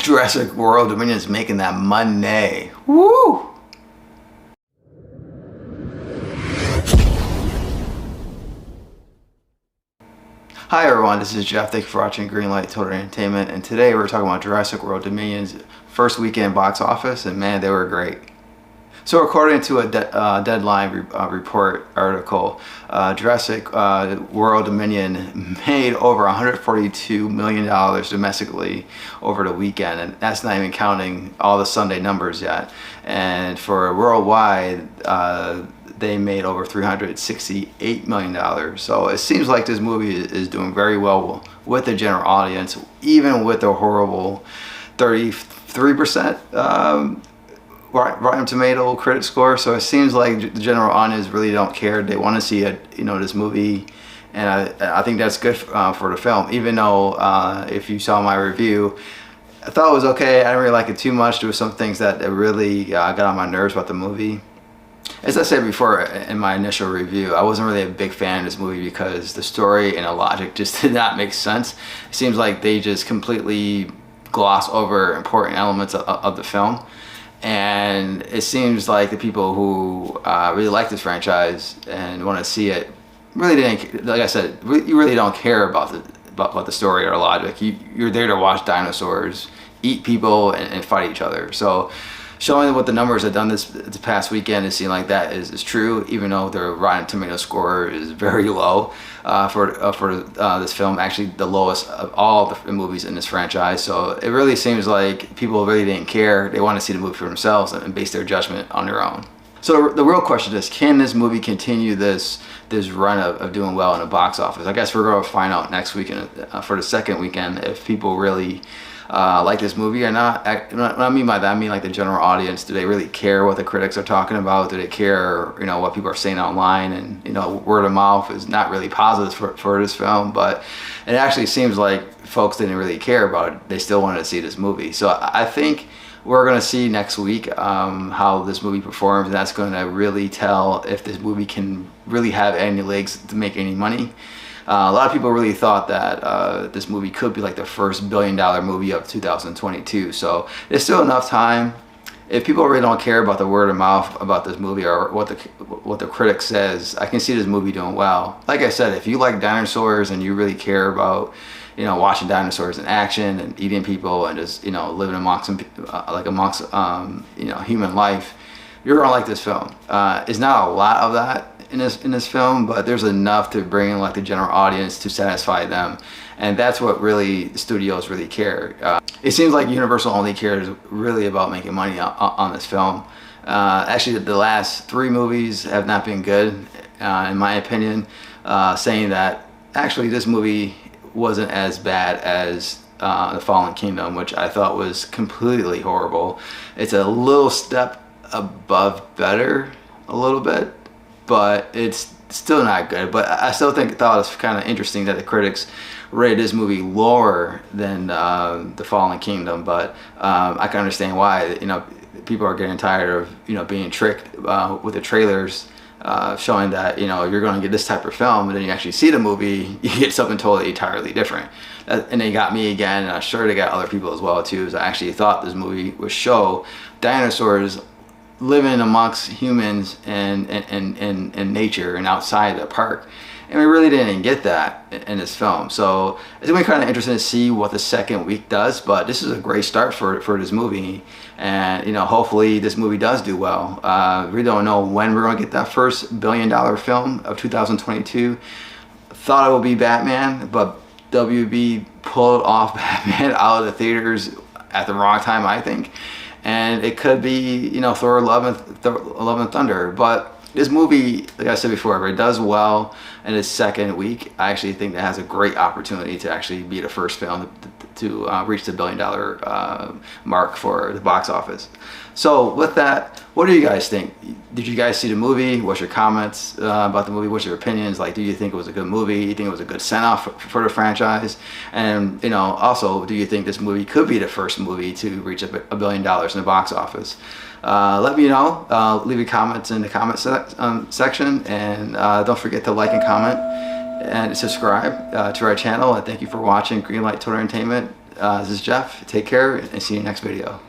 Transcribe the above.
Jurassic World Dominion is making that money. Woo! Hi everyone, this is Jeff. Thank you for watching Greenlight Total Entertainment, and today we're talking about Jurassic World Dominion's first weekend box office, and man, they were great. So according to a Deadline report article, Jurassic World Dominion made over $142 million domestically over the weekend, and that's not even counting all the Sunday numbers yet. And for worldwide, they made over $368 million. So it seems like this movie is doing very well with the general audience, even with the horrible 33% Rotten Tomato critic score. So it seems like the general audience really don't care. They want to see this movie, and I think that's good for the film. Even though if you saw my review, I thought it was okay. I didn't really like it too much. There were some things that really got on my nerves about the movie. As I said before in my initial review, I wasn't really a big fan of this movie because the story and the logic just did not make sense. It seems like they just completely gloss over important elements of the film. And it seems like the people who really like this franchise and want to see it really didn't, like I said, you really don't care about the story or logic. You're there to watch dinosaurs eat people and fight each other. So showing what the numbers have done this past weekend, it seems like that is true, even though their Rotten Tomato score is very low for this film, actually the lowest of all the movies in this franchise. So it really seems like people really didn't care. They want to see the movie for themselves and base their judgment on their own. So the real question is, can this movie continue this run of doing well in the box office? I guess we're going to find out next weekend for the second weekend if people really like this movie or not. What I mean by that, I mean like the general audience. Do they really care what the critics are talking about? Do they care, what people are saying online? And word of mouth is not really positive for this film, but it actually seems like folks didn't really care about it. They still wanted to see this movie. So I think we're going to see next week how this movie performs, and that's going to really tell if this movie can really have any legs to make any money. A lot of people really thought that this movie could be like the first billion-dollar movie of 2022. So there's still enough time. If people really don't care about the word of mouth about this movie or what the critic says, I can see this movie doing well. Like I said, if you like dinosaurs and you really care about watching dinosaurs in action and eating people and just living amongst human life, you're gonna like this film. It's not a lot of that in this film, but there's enough to bring in like the general audience to satisfy them, and that's what really the studios really care. It seems like Universal only cares really about making money on this film. Actually, the last 3 movies have not been good, in my opinion, saying that actually this movie wasn't as bad as The Fallen Kingdom, which I thought was completely horrible. It's a little step above better, a little bit, but it's still not good. But I still thought it was kind of interesting that the critics rated this movie lower than The Fallen Kingdom. But I can understand why. People are getting tired of being tricked with the trailers showing that you're going to get this type of film, and then you actually see the movie, you get something totally entirely different. And they got me again, and I'm sure they got other people as well too. As I actually thought this movie would show dinosaurs living amongst humans and nature and outside the park, and we really didn't get that in this film. So it's gonna be kind of interesting to see what the second week does, but this is a great start for this movie, and hopefully this movie does do well. We don't know when we're gonna get that first billion-dollar film of 2022. Thought it would be Batman, but WB pulled off Batman out of the theaters at the wrong time, I think. And it could be, Thor: Love and Thunder. But this movie, like I said before, if it does well in its second week, I actually think that has a great opportunity to actually be the first film to reach the billion-dollar mark for the box office. So with that, what do you guys think? Did you guys see the movie? What's your comments about the movie? What's your opinions? Like, do you think it was a good movie? Do you think it was a good send-off for the franchise? And also, do you think this movie could be the first movie to reach $1 billion in the box office? Let me know. Leave your comments in the comment section, and don't forget to like and comment and subscribe to our channel. And thank you for watching Greenlight Total Entertainment. This is Jeff. Take care and see you next video.